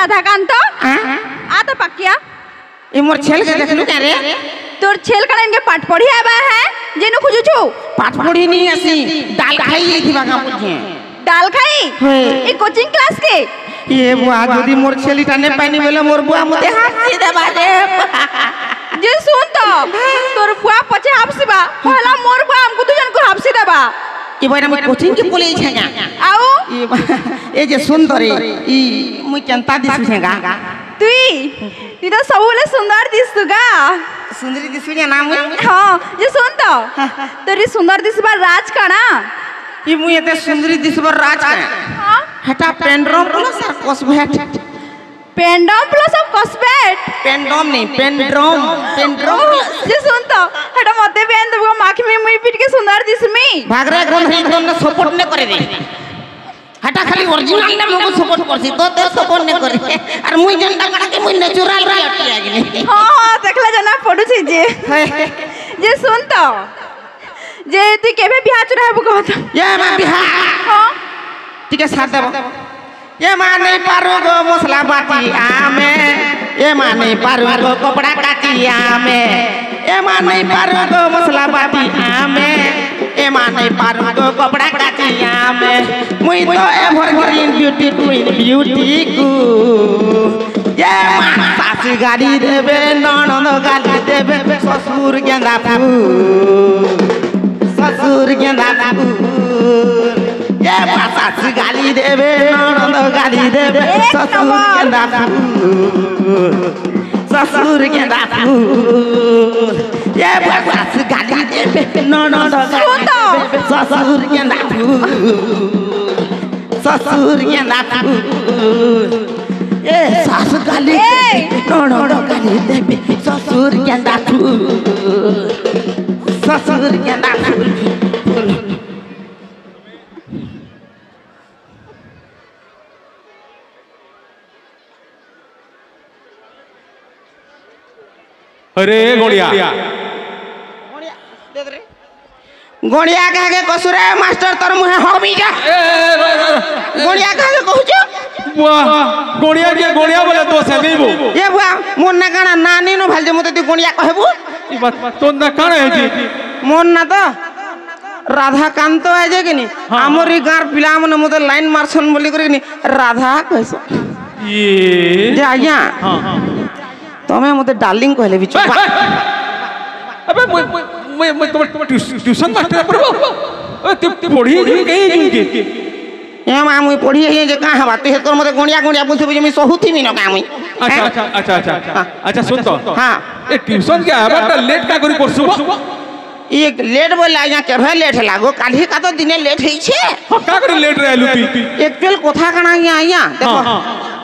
राधाकांत आ तो पक्किया ए मोर छेल के देखलु क्या रे तोर छेल कण इनके पाठ पढ़ी आबा है जेनु खुजु छु पाठ पढ़ी नहीं आसी दाल खाई थी बागा बुझे दाल खाई ए कोचिंग क्लास के ये बुआ जदी मोर छेलीटा ने पानी बोले मोर बुआ मते हाथ देबा रे जे सुन तो तोर बुआ पछे हाफसीबा पहला मोर बुआ हमको दुजन को हाफसी देबा ई बड़ा मैं कोचिंग के बोले छगा आओ ए जे सुंदर ई मुई केनता दिसु छगा तुई तो सबले सुंदर दिसुगा सुंदरी दिसु जे नाम हां जे सुन तो तोरी सुंदर दिसबा राज काना ई मुई एते सुंदरी दिसबर राज का हां हटा पेंड्रम प्लस और कॉस्मेट पेंडम प्लस और कॉस्मेट पेंडम नहीं पेंड्रम जे सुन तो हटा मते बेन दबो माखी में मुई पिट के सुंदर दिसमी भाग रे एकदम ने सपोर्ट ने करे दे हटा खाली ओरिजिनल ने मको सपोर्ट करसी तो ते सपोर्ट ने करे और मुई जनता कड़ा के मुई नेचुरल रे अटकी आ गेली हां देखला जना पडु छी जे सुन तो जे तू केबे बियाह चुराबो कहत ये मा बियाह हां ठीक है साथ देबो ये मा नहीं पारो गो मसला बाटी आमे ये मा नहीं पारो गो कपड़ा काटी आमे ये मा नहीं पारो गो मसला बाटी आमे ए मा नहीं पारो गो कपड़ा काटी आमे मुई तो एवरग्रीन ब्यूटी क्वीन ब्यूटी को ये मा सासू गाड़ी देबे ननद गाड़ी देबे ससुर गेंदा फूल ये मा सासू गाड़ी देबे ननद गाड़ी देबे ससुर गेंदा फूल ये मा सासू गाड़ी देबे ननद गाड़ी देबे ससुर गेंदा फूल ए सासू गाली ननद गाली देबे ससुर गेंदा फूल अरे गोड़िया गोड़िया कहे कसुरे मास्टर तोर मुहे हबी जा गोड़िया कहे कहू वाह गोड़िया के गोड़िया बोले तो से देबो ये बुआ मोर ना काना नानी नो भाल जे मते तू गोड़िया कहबू ई बात तो ना काना है जी मोर ना तो राधाकांत है जे किनी हमरी गार पिला मन मते लाइन मारसन बोली करी राधा कहसो ये जे आज्ञा हां हां तमे मते डार्लिंग कहले बिचो अबे मैं तुम ट्यूशन मास्टर पढ़बो अबे तू पढ़ी कहीं के ए मा मुई पढ़ी है जे का बात है तोर मते गोणिया बोलथे जे मैं सहुथी नी न का मुई अच्छा सुन तो हां ए ट्यूशन के आबा लेट का करी परसुबो एक लेट बोला या के भे लेट लागो काली का तो दिने लेट हेई छे हां का करे लेट रहलु पी एक्चुअल कथा कणा या देखो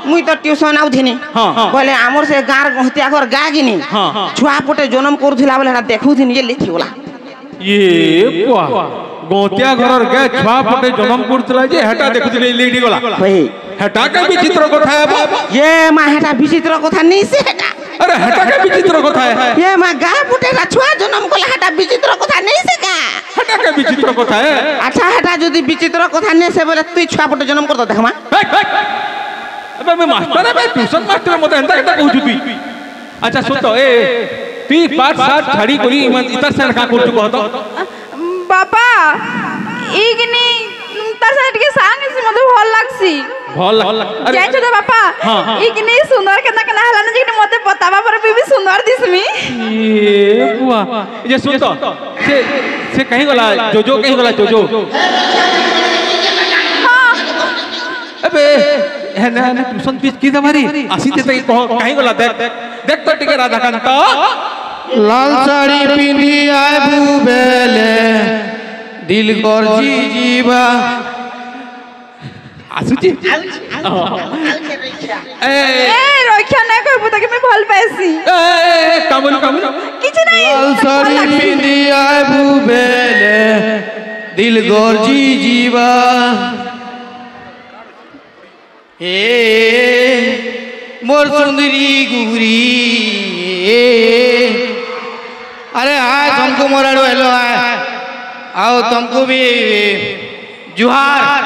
मुई तो ट्यूशन आउथिनी बोले हमर से गार गहतिया घर गा गिनी छुआ पटे जन्म करथिला बोले देखुथिनी जे लेट होला ये वाह गोतिया घर गे छुआ पटे जन्म करथिला जे हेटा देखुथिले लेट गला हेटा का विचित्र कथा है ये मा हेटा विचित्र कथा नहीं से हेटा अरे हेटा का विचित्र कथा है ये मा गा पुटेला छुआ जन्म कोला हेटा विचित्र कथा नहीं से का हेटा का विचित्र कथा है अच्छा हेटा जदी विचित्र कथा नहीं से बोले तू छुआ पटे जन्म कर देखमा अबे मैं मास्टर है मैं ट्यूशन मास्टर मते हंता कहता कहू तुई अच्छा सुन तो ए तू पाठ साथ छाड़ी कोली इतर से का कर चुको तो बापा इगनी तार साइड के सांग से मते भल लागसी जाय छ बापा इगनी सुंदर केना हला न जे मते बताबा पर भी सुंदर दिसमी ए वाह जे सुन तो से कहीं गला जोजो कहीं गला जोजो अबे है ना ट्यूशन फीस की दमारी आसी ते कहीं गला देख तो टिके राधाकांत लाल साड़ी पिंदी आए बुबेले दिल गरजी जीवा आसुची ए रक्षा ना कहबो त के मैं भल पैसी ए कामन किछ नहीं लाल साड़ी पिंदी आए बुबेले दिल गरजी जीवा मोर सुंदरी गुगरी अरे हाय तुमको मोराड़ो हेलो हाय आओ तुमको भी जुहार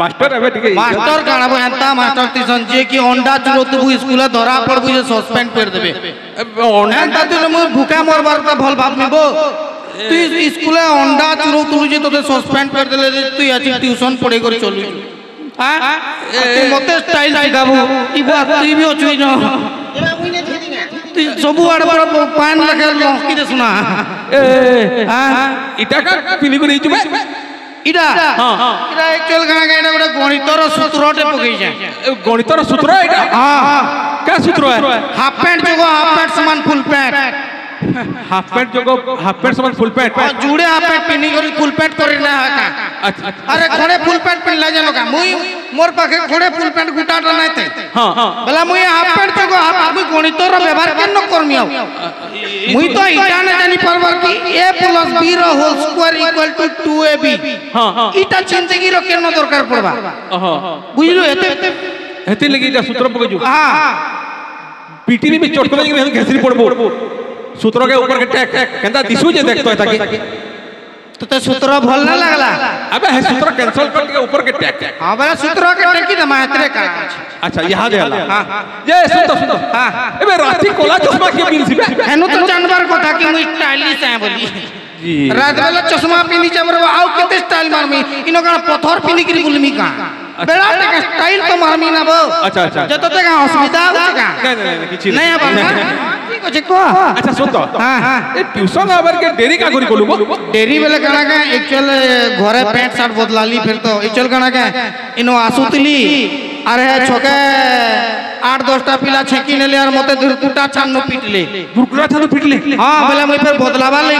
मास्टर एबे ठीक मास्टर काणबो एंता मास्टर तिसन जे कि अंडा चुरोतबु स्कूल धरा पड़बु जे सस्पेंड कर देबे एंता तो मु भूखा मरबार त भल भाबनिबो तू स्कूल अंडा चुरोतबु जे तोते सस्पेंड कर देले तू आछि ट्यूशन पढ़े कर चलु हां तू मते स्टाइल सिखाबू ई बात तू भी अछि न एबा मुई ने थेदिना तू सबु आड़ पर पान लगे लकी दे सुना हां इटा का पिली को नहीं जुबे इडा हां इडा एक्चुअल गाना गाइडा गोटे गणितर सूत्रटे पकई जाय गणितर सूत्र एटा हां क्या सूत्र है हाफ पैंट जगह हाफ पैंट समान फुल पैंट हाफ पैंट जगह हाफ पैंट समान फुल पैंट जुड़े हाफ पैंट पिनी करी फुल पैंट करी ना का अच्छा अरे खड़े फुल पैंट पिन ला जानो का मुई मोर पाखे खड़े फुल पैंट गुटाटा नहीं थे हां बला मुई हाफ पैंट जगह हाफ मुई गणितर व्यवहार केन न करमी आउ मुई तो इटा न जानी परबर कि a + b रो होल स्क्वायर = 2ab हां इटा जिंदगी रो केन दरकार पड़बा हां बुझलो एते हेते लगी जा सूत्र पके जो हां पीटी में चोट को लगी घसरी पड़बो सूत्र के ऊपर के टैक केंदा दिसु जे देखतो है ताकि तो ते सूत्र भल ना लागला अबे है सूत्र कैंसिल कर के ऊपर के टैक हां बला सूत्र के टैक की मात्रे का अच्छा याद है हां ये सुन हां एबे राती कोला चश्मा के पिन सिबे हेनु तो जानवर कथा कि मुई स्टाइलिश है बोली जी रात वाला चश्मा पिनी चमर आउ केते स्टाइल मारमी इनो का पत्थर पिनी करी बुलमी का बेड़ा तक स्टाइल तो मारमी ना बो अच्छा अच्छा जतो तक असुविधा हो का नहीं किछि नहीं अब ठीक अछि को अच्छा सुन तो हां ए ट्यूशन आवर के देरी का करी कोलुबो डेरी बेले काना का एक्चुअल घरे पैंट शर्ट बदलाली फिर तो एक्चुअल काना का इनो आसुतली अरे छोके 8-10 टा पिला छेकी नेले और मते दुरकुटा छान्नो पिटले हां बेले मुई फिर बदलावा लई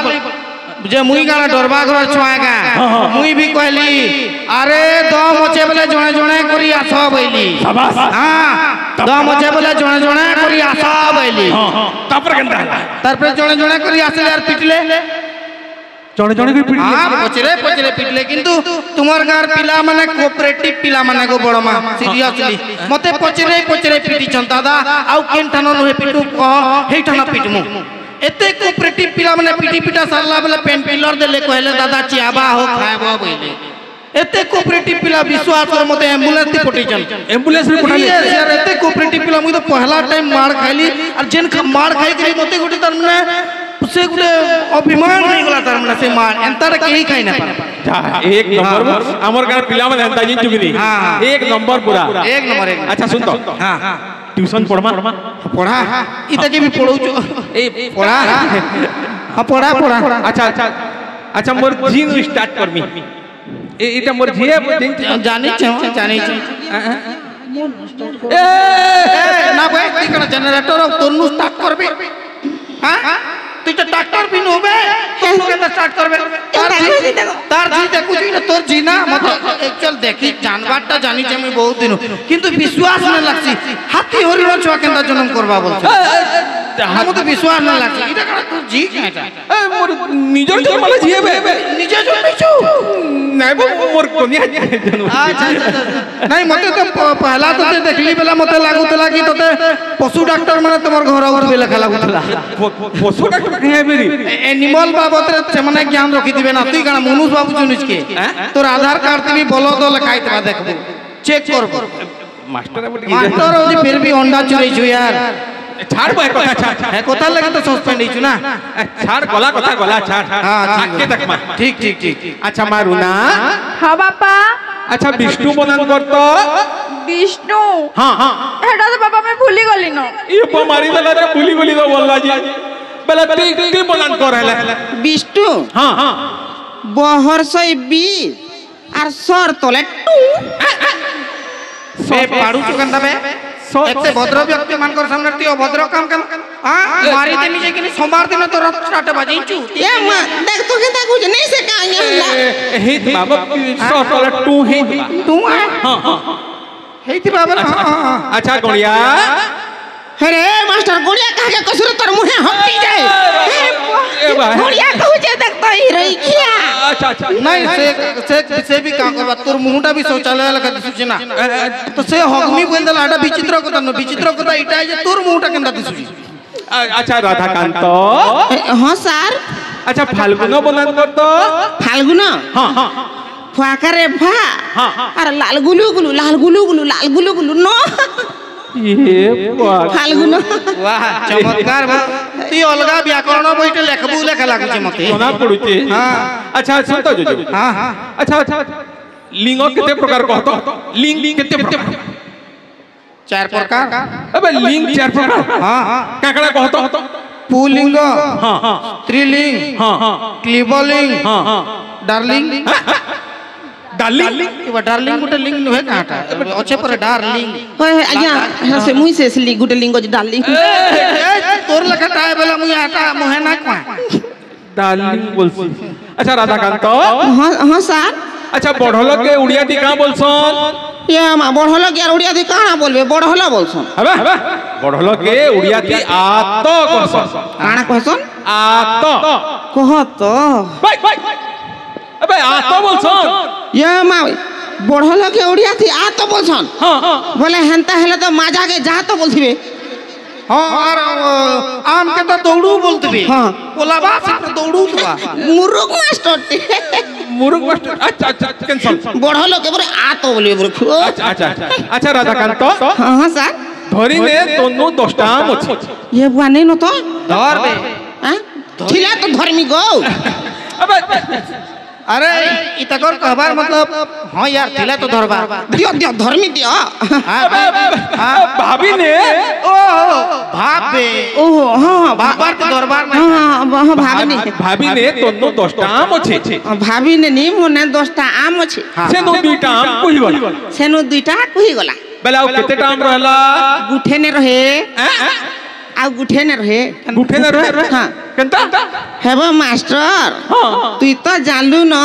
जे मुई गाना डरबा घर छुआगा मुई भी कहली अरे दम मचे बोले जणे जणे करी आसा बैली शाबाश हां दम मचे बोले जणे जणे करी आसा बैली तापर केंदा तारपर जणे जणे करी आसे यार पिटले जणे जणे के पिटले हां पचरे पिटले किंतु तुमर गार पिला माने कोऑपरेटिव पिला माने को बड़मा सीरियसली मते पचरे पिटी छन दादा आउ केन ठानो नहे पिटू कह हे ठाना पिटमु एते कोऑपरेटिव पिला माने पिटा सारला बेले पेन पिलर देले कहले दादा चियाबा हो खायबो बोले एते कोऑपरेटिव पिला विश्वास कर मते एम्बुलेंस ती पटिचन एम्बुलेंस रे पठाले यार एते कोऑपरेटिव पिला मुई तो पहला टाइम मार खाइली और जेन मार खाइ करी मते गोटे तार माने से गुटे अभिमान नहीं गला तार माने से मार एंतर केही खाइ ना पार एक नंबर हमर गार पिला माने अंता जिन चुगनी एक नंबर पूरा एक नंबर अच्छा सुन तो हां ट्यूशन पढ़मा पढ़ा इते के भी पढ़ौ छु ए पढ़ा हां पढ़ा अच्छा मोर जीन स्टार्ट करमी ए इटा मोर झिए जानी छ ए ना भाई ती कना जनरेटर तोनु स्टार्ट करबे हां तू तो ट्रैक्टर भी नोबे तू के स्टार्ट करबे तार जी ते कुछ न तोर जीना मत एक्चुअल देखी जानवारटा जानी छ मैं बहुत दिन किंतु विश्वास न लागसी हाथी हरिण छुआ केंदा जन्म करबा बोलछ हम तो विश्वास न लागसी इटा कना तू जी काटा ए मोर निजर जन्म वाला झिए बे निजे जन्मिछु नहीं बो मोर कोनिया जन्म अच्छा नहीं मते तो पहला तो देखली बेला मते लागुतला कि तोते पशु डॉक्टर माने तमर घर उठबे लखा लागुतला पशु डॉक्टर कहे बेरी एनिमल बाबत से माने ज्ञान रखी दिबे ना तू गाना मनुष्य बाबू जुनिस के तोर आधार कार्ड ती बोलो तो लखाई तबा देखबो चेक करबो मास्टर ओदी फिर भी अंडा चुरई छु यार छाड़ बे कथा छाड़ है कोता लगे तो सस्पेंड छु ना छाड़ गला कथा गला छाड़ हां के तक मा ठीक अच्छा मारुना हां बापा अच्छा विष्णु बनन करतो विष्णु हां हेडा तो बापा मैं भूली गली न ई मारी देला रे भूली गली तो बोलला जी बेला ती बनन कर हैला विष्णु हां बहर सई 20 আর সর তলে ए पाड़ू तो गंदा बे एते भद्र व्यक्ति मानकर सामने ती अभद्र काम काम हां मारी देमी जे कि सोमवार दिन तो रात 8 बजे छु ए मा देख तो केता कुछ नहीं से काया होला हे बाबा सर तले टू हे तू हां हेती बाबा हां अच्छा गणिया अरे मास्टर गोलिया कहा के कसुर तोर मुहे हट्टी जाए ए भाई गोलिया कहू जे देख तो ही रही किया अच्छा नहीं से भी का करबा तोर मुहटा भी शौचालय लगा दिसु ना तो से हगमी बंदल आडा विचित्र कथा इटा जे तोर मुहटा केंदा दिसु अच्छा राधाकांत हां सर अच्छा फाल्गुन बनन करतो फाल्गुन हां ফাকারে ভা हाँ, আর লাল গুলু গুলু লাল গুলু গুলু লাল গুলু গুলু ন ये बात ফাল্গুন वाह चमत्कार बा তুই অলগা ব্যাকরণ বইতে লেখবু লেখা লাগুছে মতে सोना पड़ुचे हाँ। अच्छा सुनता जो हां हां अच्छा अच्छा लिंग केते प्रकार कहतो लिंग केते प्रकार चार प्रकार अबे लिंग चार प्रकार हां हां काकड़ा कहतो पुलिंग हां हां स्त्रीलिंग हां हां क्लीबलिंग हां हां डार्लिंग डार्लिंग इबा डार्लिंग गुटे लिंग नुहे काटा अच्छे पर डार्लिंग হয় আজ্ঞা সে মুই সে সিলি গুটে লিঙ্গ যে ডালি तोर लखा टाय बेला मुई आटा मुहे ना क्वा डार्लिंग बोलसी अच्छा राधाकांत হ্যাঁ হ্যাঁ স্যার अच्छा बढ़लो के उड़िया टी का बोलसन ইয়া মা বড় হলো কি আর উড়িয়া দি কানা বলবে বড় হলো বলছন अबे बढ़लो के उड़िया टी आत कहसन কানা কহছন आत কহত अबे आत बोलसन ইয়া মা বড় হলো কি উড়িয়া দি আ তো বলছন हां हां বলে হেনতা হেলে তো মাজাকে যা তো বলছিবে हां और आम के तो दौड़ू बोलते भी हाँ। पोलाबा से तो दौड़ू तो মুরুক মাস্টার मुरुग मास्टर अच्छा अच्छा कैंसल বড় হলো কে বলে আ তো বলবে বলে अच्छा अच्छा अच्छा राधाकांत হ্যাঁ হ্যাঁ স্যার धरी ने दोनों 10 टा आम अछि ये बुआ नहीं न तो धर बे हैं ठिला तो धर्मी गो अबे अरे इतकर कहबार मतलब हां यार थिला तो धरबा दियो दियो धर्मी दियो अबे भाभी ने ओ भाप बे ओ हां हां बाबर के दरबार में हां हां भाभी भाभी ने दोनों 10 टा आम अछि भाभी ने नी मोने 10 टा आम अछि से नो दुईटा आम कोही गला सेनो दुईटा कहि गला बेला केते टा आम रहला गुठे ने रहे आ गुठे ने रहे गुठे न रहे हां केनता हेबो मास्टर हां তুই তো জানলু ন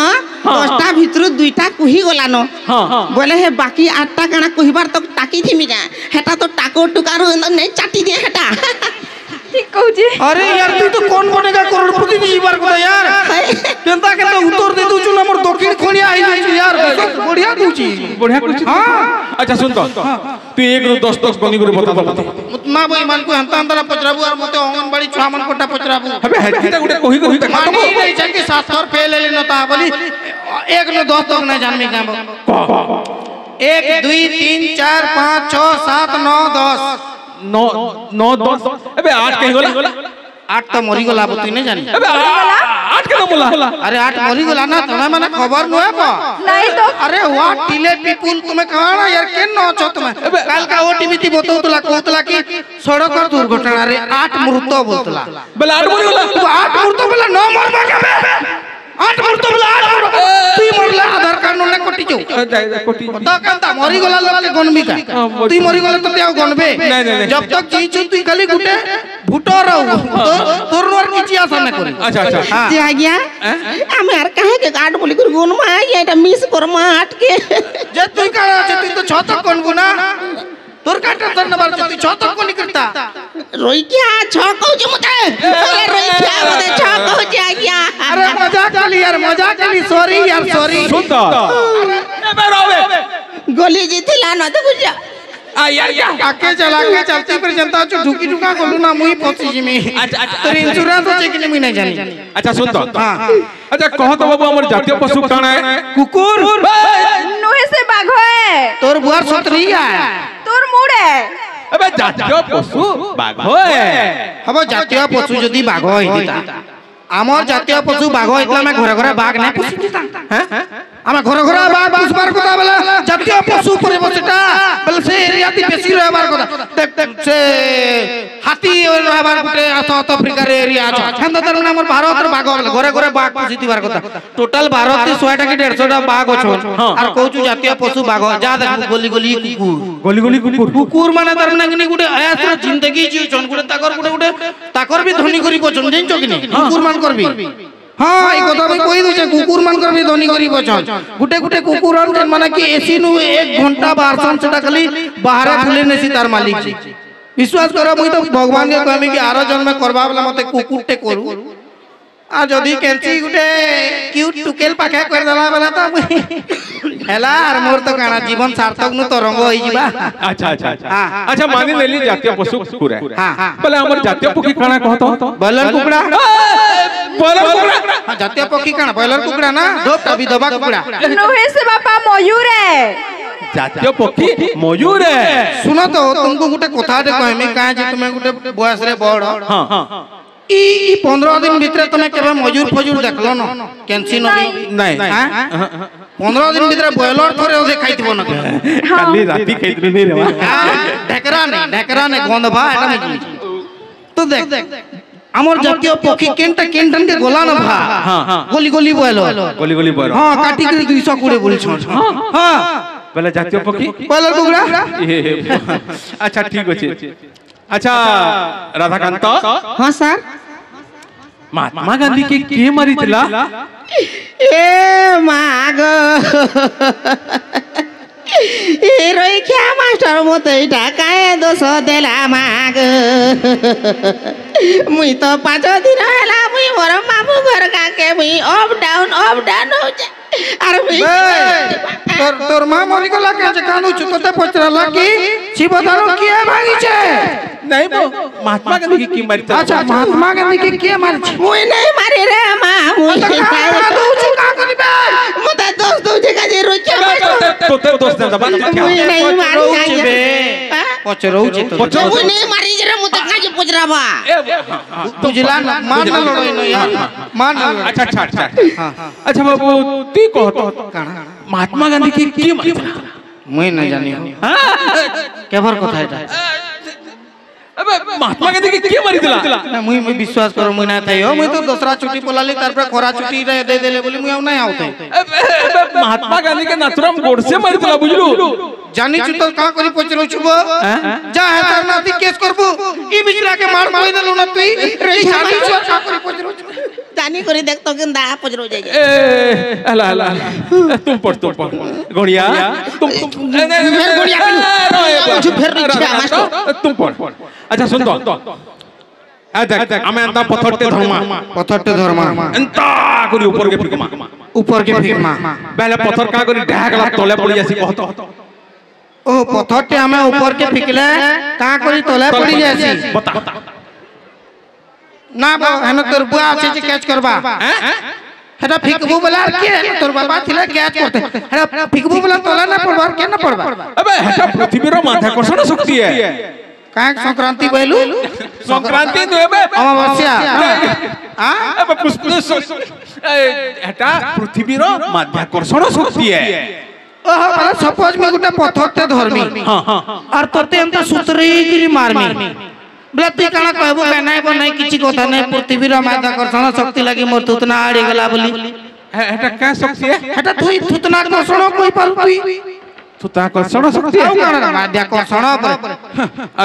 10টা ভিতরু দুইটা কহি গলা ন हां हां বলে হে বাকি 8টা কানা কহিবার তো টাকি থিমি যা হেটা তো টাকো টুকার নাই চাটি দে হেটা ঠিক কହୁଛି अरे यार तू तो कौन बनेगा करोड़पति दी बार को यार केनता केनता उत्तर दे दू ना मोर दक्षिण खोनिया आई जाई यार बढ़िया दूची बढ़िया कुछ हां अच्छा सुन तो तू 1 रो 10 10 गनी करे बता दो मुतना भाई मान को हंता अंतरा पचराबू और मते आंगनबाड़ी छुआ मन कोटा पचराबू अबे हेती गुटे कोही कोही तक मानी नहीं जान के 7 और फेल ले नता बोली 1 नो 10 तक ना जानमी काम 1 2 3 4 5 6 7 9 10 9 9 10 अबे 8 कहीं गला 8 तो मरी गला बतई नहीं जानी अबे 8 के बोला अरे 8 मरी गला ना तुम्हें माने खबर न है को नहीं तो अरे व्हाट टिले पीपुल तुम्हें कहा ना यार केन न छ तुम्हें काल का ओटीवी ती बतौतला कहतला कि सड़क दुर्घटना रे 8 मृत्यु बोलतला बेला 8 बोली गला 8 मृत्यु बोला 9 मरबा के 8 मृत्यु बोला 8 तू मरला आधार कार्ड न कोटी जो कोटी तो कंता मरी गला लोग के गनबी का तू मरी गला तो ते गनबे नहीं। जब तक जीचु तू खाली गुटे भुटो रहू तोर नोर किछि आशा न करी अच्छा अच्छा हां যে আজ্ঞা আমি আর কাহে কে গাট বলি করে গুন মা এটা মিস কর মা আটকে जे तू का तू तो छतक कोन गुना तोर काटा तर नंबर तू छतक कोनी करता রইকিয়া ছ কହୁছি মতে রইকিয়া মতে ছ কহুছি আজ্ঞা अरे मजाक कली सॉरी यार सॉरी सुन तो अबे रोवे গলি জিতিলা ন তো বুঝা आ यार आके चला के चलती पर जनता छु ढुकी ढुका कोलू ना मुई पहुंची जिमी अच्छा तोर इंश्योरेंस होचे कि नहीं नहीं जानी अच्छा सुन तो हां अच्छा कहो तो बाबू हमर जातीय पशु काना है कुकुर नुहे से बाघ है तोर बुआर सतरी है তোর মুড়ে अबे जातीय पशु बाघ है हबो जातीय पशु जदी बाघ होइता आमर जातीय पशु बाघ होइतला में घरे घरे बाघ नै पुसिता हैं आमे घरे घरे बाघ पुसबार कोता बेला जातीय पशु परे बसेटा बेल से एरिया ती बेसी रहबार कोता देख देख से हाथी रहबार गुटे साउथ अफ्रीका रे एरिया छ छंद तर में हमर भारत रे बाघ घरे घरे बाघ पुसितिबार कोता टोटल भारत ती 100 टा कि 150 टा बाघ अछन आर कहू जातीय पशु बाघ जा देख गोली गोली कुकुर गोली कुकुर कुकुर माने तर में गुटे आयास जिंदगी जी छन गुटे ताकर भी धनी करी पछन जंचो कि नहीं कुकुर मान करबी हां ई कथा भी कोई दे कुकुर मान करबी धनी करी पछन गुटे गुटे कुकुर माने कि एसी नु 1 घंटा बारसन सेटा खाली बाहर खुले नेसी तार मालिक जी विश्वास करो मुई तो भगवान के कहमी कि आरो जन्म करबा वाला मते कुकुर टे करू आ जदी केंची गुटे क्यूट टुकेल पाखे कर देला बेला त हेला आर मोर तो काना जीवन सार्थक नु तो रंग होई जिबा। अच्छा अच्छा अच्छा मानि लेली जातीय पशु कुकुरा बोले हमर जातीय पक्षी काना कहतो बॉयलर कुकड़ा बॉयलर कुकुरा हां जातीय पक्षी काना बॉयलर कुकड़ा ना दोपटा विधवा कुकड़ा नोहे से बापा मयूर है जातीय पक्षी मयूर है। सुनो तो तुमको गुटे कथा दे कहमी का जे तुमे गुटे बयस रे बड़ हां हां ई 15 दिन भीतर तुमे केबे मयूर फजूर देखलो न केंसी नदी नहीं 15 दिन भीतर बॉयलर थोरे ओसे खाइतबो न खाली राती खाइतबे नहीं रे ढेकरा ने गंधबा एटा में तो देख हमर जातीय पक्षी केंटन के गोला न भा हां गोली गोली बॉयलर हां काटी के 200 कुड़े बोल छ हां बोले जातीय पक्षी बॉयलर कुकड़ा अच्छा ठीक अछि। अच्छा राधाकांत हाँ सर महात्मा गांधी के मारी थिला ए माग ए रोइख्या मास्टर मते ढाकाए दोष देला माग मुई तो 5 दिन होला मुई मोर मामू घर काके मुई अप डाउन हो जा अरे मुई तोर मां मरी गला के कानू चुकते पचराला की शिवदानो किए भागी छे नहीं वो महात्मा गांधी की मारी था। अच्छा महात्मा गांधी के के मारी छे मुई नहीं मारी रे मां मुई का दू का करबे मते दोस्त दू जगह जे रोइख्या तो ते दोस्त ने दबा मुई नहीं मारी बे पचरौ छे तो मुई नहीं मारी रे मुते काजे पचराबा बुझला ना मान ना लड़ोई न यार मान ना अच्छा अच्छा अच्छा अच्छा बाबू ती कहतो महात्मा गांधी की मारी था मुई नहीं जानी केबर कथा एटा अबे महात्मा गांधी के मारी दिला ना मुई विश्वास करो मुई ना थायो मुई तो दूसरा छुट्टी पोलाली तार पर खोरा छुट्टी दे देले बोली मुई नहीं आवते महात्मा गांधी के नाथुराम गोडसे मारी दिला बुझलु जानी छु तो का करी पचरो छुबो जा है तार नाती केस करबो ई बिचरा के मार मारी देलु न तुई रे जानी छु का करी पचरो जानी करी देख तो गंदा पचरो जाय ए हला हला तुम पढ़ घोड़िया तुम फिर घोड़िया फिर रिक्शा मास्टर तुम पढ़ अच्छा सुन तो आ देख हमें अंता पत्थरते धर्मा अंता करी ऊपर के फिकमा पहले पत्थर का करी ढाकला तले पड़ी जासी कहतो ओ पत्थरते हमें ऊपर के फिकले का करी तले पड़ी जासी बता ना बा हन तोर बुआ আছে যে ক্যাচ করবা হেটা ফিকবু বলা কি তোর বাবা ছিল ক্যাচ করতে হেটা ফিকবু বলা তোলা না পড়বা কেন না পড়বা अबे हेटा पृथ्वीर माध्याकर्षण शक्ति है का संक्रांति बोलू संक्रांति तो बे अमावस्या हां अबे पुष्प हेटा पृथ्वीर माध्याकर्षण शक्ति है ओहो माने सपोज में गुटा पत्थरते धर्मी हां हां और तोते हम तो सुतरी गिरी मारमी बला तू काना कहबो बनाय बनाय किछि कथा नै पृथ्वीर माध्याकर्षण शक्ति लागि मोर तुतना आड़ी गला बोली हेटा का शक्ति है हेटा तुई तुतना कर्षण कोई पारु तुई तुताकर्षण शक्ति आउ काना माध्याकर्षण पर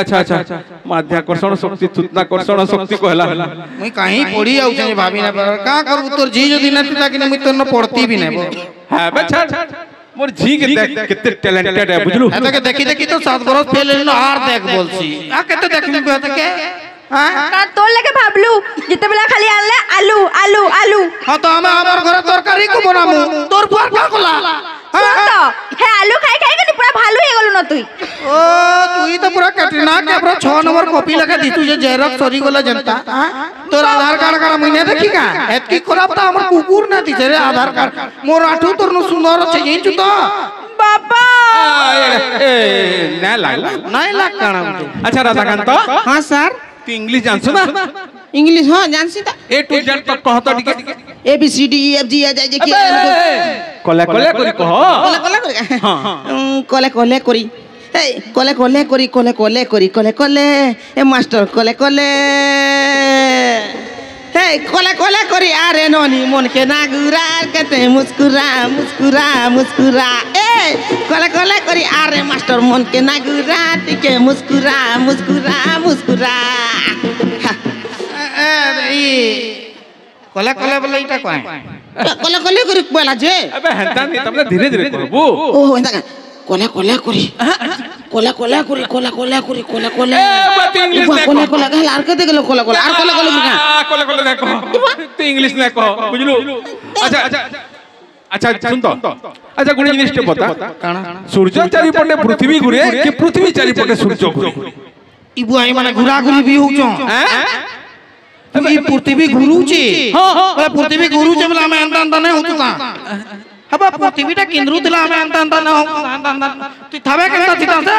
अच्छा अच्छा माध्याकर्षण शक्ति तुताकर्षण शक्ति कहला मुई कहीं पड़ी आउ जे भाभी ना का करू तोर जी जदी ना तुता कि मुई तोर न पढ़ती भी नै है बे छाड़ मोर जी के देख कितने टैलेंटेड है बुझलु एता के देखी देखी तो 7 बरस फेल न हार देख बोलसी आ केते देखमी कहत के हां तोड़ लेके भाबलू जिते बेला खाली आले आलू आलू आलू हां तो हम हमर घर तरकारी को बनामु तोर पुआर का कोला सुन तो हे आलू खाई खाई के पूरा भालू हे गलु न तुई ओ तुई तो पूरा कैटरीना के पूरा 6 नंबर कॉपी लगा दी तू जे जेरॉक्स सॉरी गोला जनता तोर आधार कार्ड का महीने देखी का एतकी खराब तो हमर कुकुर ना दी रे आधार कार्ड मोर आठू तोर न सुंदर छे ई छु तो बाबा ए ना लागला नहीं लाग काना अच्छा राधाकांत हां सर तू इंग्लिश जानसु ना इंग्लिश हां जानसी ता ए टू जेड तक कहत टिके A B C D E F G आ जाय जे के कोले कोले करी कह कोले कोले हां कोले कोले करी ए कोले कोले करी कोले कोले करी कोले कोले ए मास्टर कोले कोले हे कोले कोले करी अरे नोनी मन के नागुरा कहते मुस्कुरा मुस्कुरा मुस्कुरा ए कोले कोले करी अरे मास्टर मन के नागुरा टिके मुस्कुरा मुस्कुरा मुस्कुरा ए कोले कोले बोले इटा कोई कोले कोले करी बोला जे अबे हंता नहीं तुमने धीरे धीरे करबो ओ एंता कोले कोले करी कोले कोले करी कोले कोले करी कोले कोले ए तू इंग्लिश ने कोला कोला कहला आर कते गेलो कोला कोला आर कोला कोला बिका कोला कोला ने कह तू इंग्लिश ने कह बुझलु अच्छा अच्छा सुन तो अच्छा गुणी जिनिस टे पता सूर्य चारि पटे पृथ्वी घुरे कि पृथ्वी चारि पटे सूर्य घुरे ई बुआई माने घुरा घुरी भी होचो हैं ई पृथ्वी घुरुची हां पृथ्वी घुरुचे बोला हमें अंत अंत नहीं होता हबा पृथ्वीटा केंद्र दिला हमें अंत अंत ना तू थावे केनता चिता से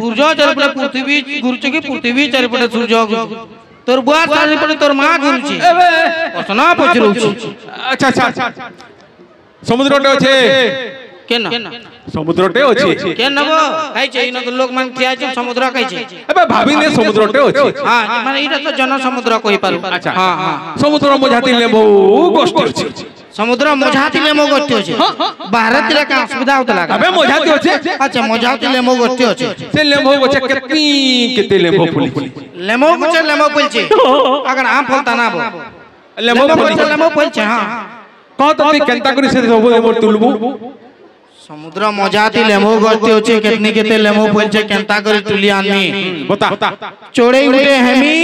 सूर्य चारिपटे पृथ्वी घुरुची कि पृथ्वी चारिपटे सूर्य तोर बुआ चारिपटे तोर मां घुरुची प्रश्न पचरुची अच्छा अच्छा समुद्रटे अछि केना समुद्रटे अछि केना बो काई छै इनो तो लोग मान किया छै समुद्र काई छै अबे भाभी ने समुद्रटे अछि हां माने इटा तो जन समुद्र कहि पारु अच्छा हां हां समुद्र मझाती ले बहु गोष्ठी अछि समुद्र मझाती ले मो गोष्ठी अछि भारत रे का असुविधा होतला अबे मझाती अछि अच्छा मझाती ले मो गोष्ठी अछि से लेमो गछ केते लेमो फुली लेमो गछ लेमो फुल छै अगर आम फलता ना बो लेमो फुल छै हां कह तो तू केनता करी से सब मोर तुलबू समुद्र मजाती लेमो गछती होचे केतनी केते लेमो फलचे केनता करी तुली आनी बता चोड़े उड़े हेमी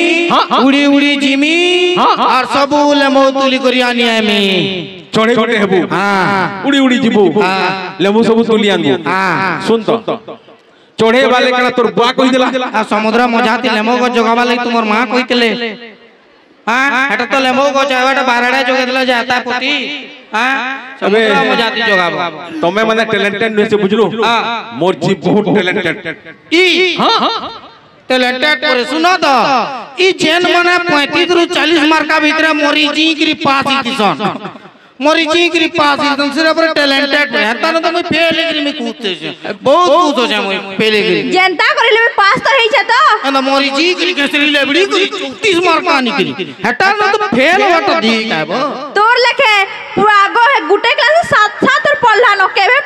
उड़ी उड़ी जिमी और सब लेमो तुली करी आनी हेमी चोड़े उड़े हेबू हां उड़ी उड़ी जिबू लेमो सब तुली आनबू हां सुन तो चोड़े वाले कना तोर बुआ कहि देला आ समुद्र मजाती लेमो गछ जगावा लई तुमर मां कहितले हां हेटा तो लेमो गछ एटा बारडा जगे देला जाता पुती हां समुद्र मजाती जगावा तमे माने टैलेंटेड न से बुझलो मोर जी बहुत टैलेंटेड ई हां टैलेंटेड करे सुनो तो ई जेन माने 35 रु 40 मार्का भीतर मोरी जी की पास इतिसन मोरी जी की पास इतिसन सिर्फ टैलेंटेड है ता न तो मैं फेल गिरी में कूदते छे बहुत कूद हो जाए मैं फेल गिरी जनता करेले में पास तो हेई छ तो ना मोरी जी की केसरी लेबड़ी की 34 मार्का निकली हटा न तो फेल होत दी काबो तोर लेखे पूरा आगो है गुटे क्लास साथ साथ और पढ़ला न केबे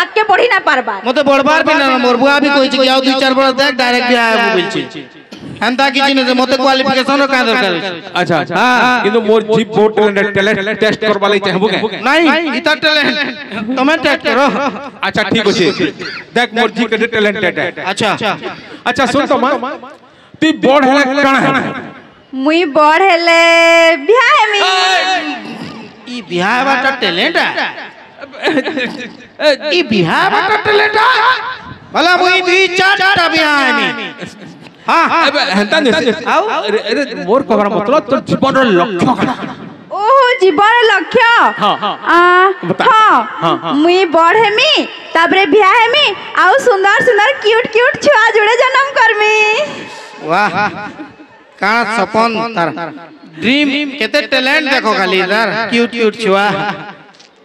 आके पढ़ी ना पारबा मते बड़बार भी ना मोर बुआ भी कोइ छी आओ 2-4 बरस देख डायरेक्ट भी आया बोल छी हंता की जिने मते क्वालिफिकेशन का दरकार अच्छा अच्छा किंतु मोर जी बहुत टैलेंट टेस्ट करबा लई चाहबो के नहीं इता टैलेंट तुम टेस्ट करो अच्छा ठीक अछि देख मोर जी के टैलेंटेड है अच्छा अच्छा सुन तो मां तू बड़ है कणा है मुई बड़ हेले बियाह मी ई बियाह बाटा टैलेंट है ई बियाह बाटा टैलेंट है भला मुई 2-4 टा बियाह है हां हंता ने अरे मोर कहबार मतलब तोर जीवन रो लक्ष्य कणा ओहो जीवन लक्ष्य हां हां मुई बड़ हेमी ताबरे बियाह हेमी आउ सुंदर सुंदर क्यूट क्यूट छुआ जुड़े जन्म करमी वाह काना सपन तार ड्रीम केते टैलेंट देखो खाली इधर क्यूट क्यूट छुआ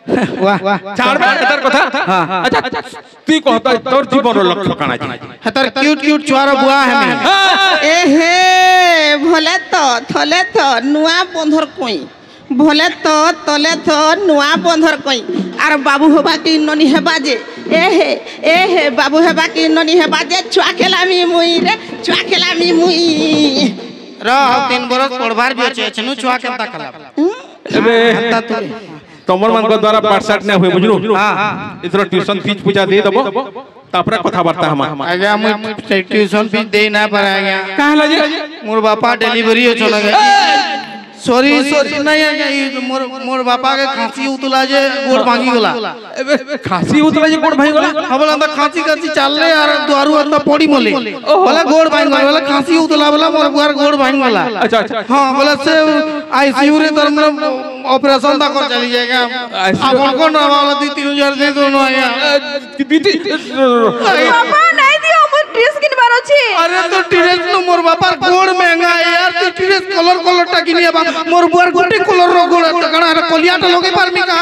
वाह चार बार इधर कथा अच्छा तू कहता तोर जीवन रो लक्ष्य काना छी हतर क्यूट क्यूट छुआ रो बुआ है ए हे भले तो थले तो नुआ बंधर कोई भले तो तले तो नुआ बंधर कोई आर बाबू होबा की ननी हेबा जे ए हे बाबू हेबा की ननी हेबा जे छुआ खेलामी मुई रे छुआ खेलामी मुई रो 3 बरस पढ़बार भी अछि छनु छुआ केता खला एबे तमर मन को द्वारा पाठशाट ने होय बुझलो हां इधर ट्यूशन फीस पूजा दे दबो तापरा कथा वार्ता हम आगे हम ट्यूशन फीस दे ना पर आगे कहला जे मोर बापा डिलीवरी हो चला गया सॉरी नहीं मोर बापा के खांसी उतला जे गोड़ भांगी गला एबे खांसी उतला जे गोड़ भांगी गला हमला त खांसी चलले यार दुआरू अंदर पड़ी मोले बोला गोड़ भांगी गला बोला खांसी उतला बोला मोर बुआर गोड़ भांगी गला अच्छा अच्छा हां बोला से आईसीयू रे तर ऑपरेशन दा कर चली जाएगा अपन को ना वाला 2-3 दे दो ना यार पापा नहीं दियो मोर ड्रेस किन बार अछि अरे तो ड्रेस नो मोर बापा गोड़ महंगा है यार तो ड्रेस कलर टा किनिया मोर बुआर गोटे कलर रो गोड़ त कणा रे कोलियाटा लगे पारमी का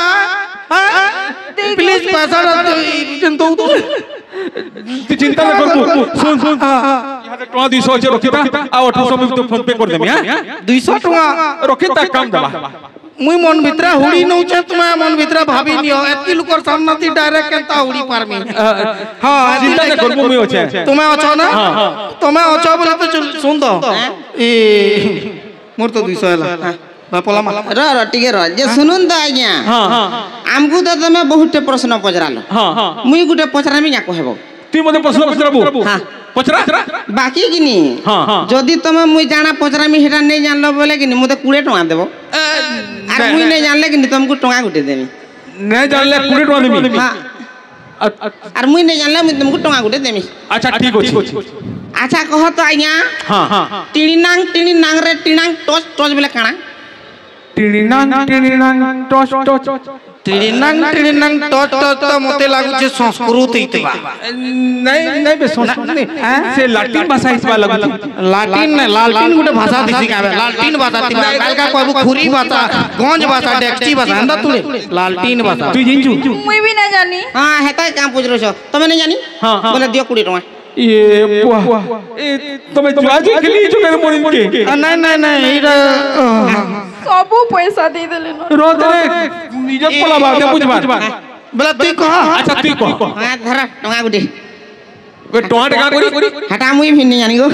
हां प्लीज पैसा रिटर्न दो तू चिंता न कर सुन यहाँ से टका 200 जे रखिता आ 800 में तो फोन पे कर देमी हां 200 टका रखिता काम दबा मुई मन भितरा हुड़ी न छ तुम मन भितरा भाभी नियो एतकी लुकर सामने ती डायरेक्ट केता हुड़ी पारमी हां चिंता न कर मुई अछि तुमे अछो ना तुमे अछो बोले तो सुन दो ए मोर तो 200 हला बापला मा र टिके र जे सुनुन त आज्ञा हां हां हमकु त तमे बहुत प्रश्न पचरालो हां हां मुई गुटे पचरामी या कहबो तू मते प्रश्न पचराबो हां पचरा बाकी किनी हां हां जदी तुम मुई जाना पचरामी हेटा नहीं जानलो बोले किनी मते 20 टका देबो आर मुई नहीं जानले किनी तुमको टका गुटे देबी नहीं जानले 20 टका देबी हां आर मुई नहीं जानले मुई तुमको टका गुटे देबी अच्छा ठीक अछि अच्छा कह तो आज्ञा हां हां टिणी नांग रे टिणांग टच टच बोले काना टिणिनांग टच टच टिणिनांग टच टच तो मते लागु छे संस्कृत हितबा नहीं नहीं बे संस्कृत से लाटिन भाषा हितबा लागु लाटिन नहीं लाटिन गुटे भाषा दिसी काबे लाटिन भाषा तिबा कालका कहबो खुरी भाषा गंज भाषा डेक्ची भाषा हंदा तुले लाटिन भाषा तू जिंजू मुई भी ना जानी हां हेता काम पूछ रहो तमे नहीं जानी हां बोले दियो 20 टका ये बुआ ए तमे जुआजी खेली जो करे मोरिन के नहीं नहीं नहीं इरा सबू पैसा दे देले न रो दे इज्जत पला बात बुझबा बोला तू कह अच्छा तू कह हां धरा टका गुटे वे टका करी हटा मुई भी नहीं जानी गो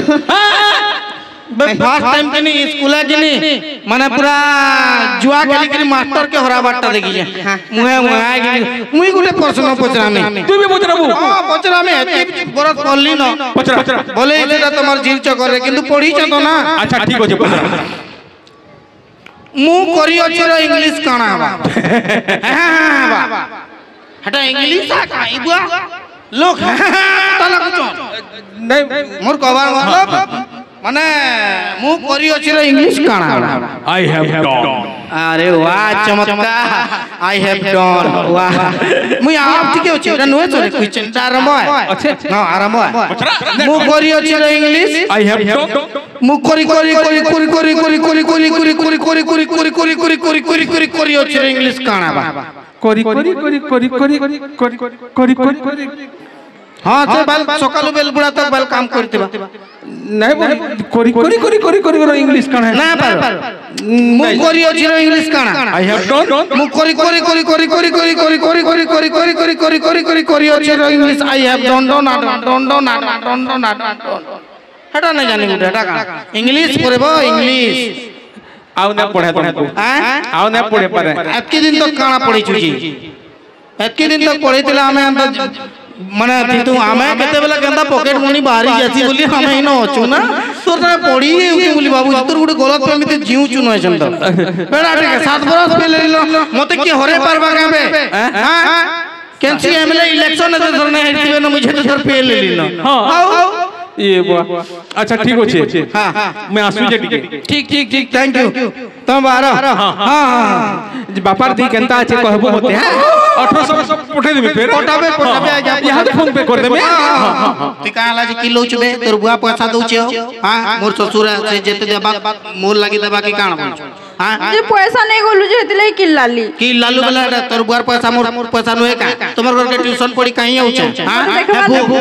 फर्स्ट टाइम के नहीं स्कूल के माने पूरा जुआ खेली के मास्टर के हरा बाटा देखी जे मुहे मुई गुटे प्रश्न पचरा में तू भी पचराबू हां पचरा में एते बरत करली न पचरा बोले एटा तमर जीव चकर रे किंतु पढ़ी छ तो ना अच्छा ठीक होजे पचरा मु करी अछि रे इंग्लिश काना बा हां हटा इंग्लिश का इबुआ लोग तला कुछ नहीं मोर कबार मतलब माने मु करी अछि रे इंग्लिश काना आई हैव डन अरे वाह चमत्कार आई हैव डन वाह मु आप ठीक अछि एटा नुए चले क्वेश्चन आरंभ है अच्छा हां आरंभ है मु करी अछि रे इंग्लिश आई हैव डन मु करी अछि रे इंग्लिश काना बा करी हां से बाल सकालु बेल बुढ़ा तक बाल काम करतिबा नहीं करी इंग्लिश काना ना पर मु करी अछि रे इंग्लिश काना आई हैव डन मु करी अछि रे इंग्लिश आई हैव डन हटा नहीं जाने गुटे हटा का इंग्लिश पढ़बो इंग्लिश आउ ना पढ़े तुमको आउ ना पढ़े पारे एतके दिन तक काना पढ़ी छुजी एतके दिन तक पढ़ीतिला हमें माने तू हमें केते बेला केंदा पॉकेट मनी बाहरी जासी बोली हमें इनो अछु ना तोर ना पढ़ी के बोली बाबू तोर गुटे गलत पे मिते जीव चुनो छन तो बेड़ा ठीक है 7 बरस पे ले लो मते के हरे पारबा गाबे हां कैंसी एमएलए इलेक्शन ने धरने हेतिबे न मुझे तो सर पे ले ली न हां ये बुआ अच्छा ठीक होछे हां मैं आसु जे ठीक थैंक यू तुम बारो हां बापार दी केंता আছে कहबो होते हैं 1800 पठे देबे फिर पटाबे यहाँ फोन पे कर देबे ती काला जे किलो चबे तोर बुआ पैसा दउछे हां मोर ससुर से जेते देबा मोर लागि देबा की काण हां जे पैसा नहीं गोलू जे हेतले की लालू वाला तोर बुआर पैसा मोर पैसा नहे का तोमर घर के ट्यूशन पढ़ी कहीं आउछ हां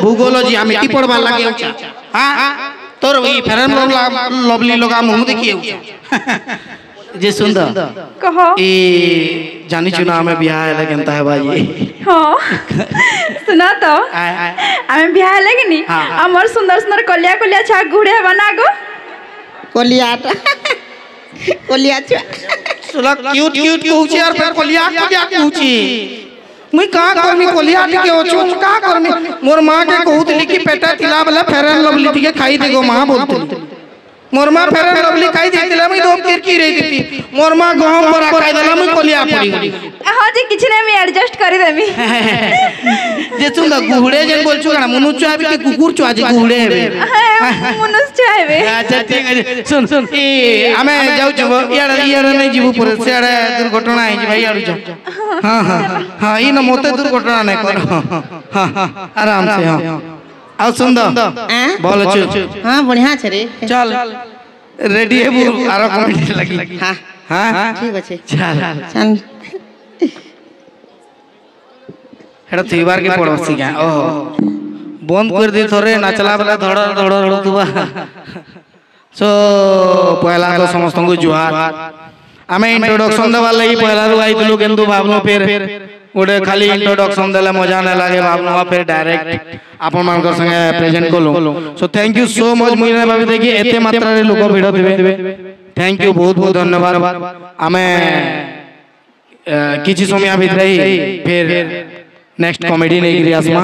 भूगोलॉजी हम टी पढ़वा लागे आउछ हां तोर ई फेरन लवली लगा मुंह देखिए आउछ जे सुंदर कहो ए जानी चुना हमें बियाह है केनता है बाजी हां सुना तो हमें बियाह है लेकिन हमर सुंदर सुंदर कलिया कलिया छा गुड़े बना गो कलिया सुला क्यूट कहूची यार फिर कलिया कहूची मुई का करमी कलिया टिके ओछु का करमी मोर मां के कहूतली कि पेटा तिला वाला फेरन लवली टिके खाई देगो मां बोलती मोर मां फेरन लवली खाई देतिला मुई दोप के की रही थी मोर मां गहम बरा खाई देला मुई कलिया पड़ी हां जी किछ ने मैं एडजस्ट करी देमी जे तुंदा गुहड़े जे बोल छु ना मनु चाबी के कुकुर छु आज गुहड़े हेबे मनुष्य चाहबे अच्छा ठीक है सुन ए हमें जाऊ जबो यार नहीं जीवु पर सेड़े दुर्घटना है जी भाई आरु जा हां ई न मोते दुर्घटना नहीं कर हां आराम से हां आओ सुंदर बोल छु हां बढ़िया छे रे चल रेडी है बु आरो कमेंट लगी हां ठीक अछि चल हेडा थीबार के पड़ोसी क्या ओहो बंद कर दी थोरे नाचला वाला धड़ तुबा सो पहला तो समस्त को जुहार आमे इंट्रोडक्शन देवा लई पहला रु आइतलु केंदु भावनो फिर ओडे खाली इंट्रोडक्शन देला मजा न लागे भावनो फिर डायरेक्ट आपन मानकर संगे प्रेजेंट कोलो so thank you so much मुइना भाभी देखि एते मात्रा रे लोक भिड़ दिबे थैंक यू बहुत बहुत धन्यवाद आमे किछि समय भितर फिर नेक्स्ट कॉमेडी नहीं गिरी आसमा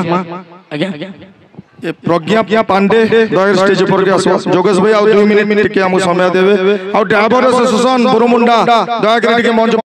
आज्ञा प्रज्ञा पांडे दया स्टेज पर के आसो जोगेश भाई आ 2 मिनट के हम समय देबे आ ड्राइवर से सुशांत बुरमुंडा दया करके मंच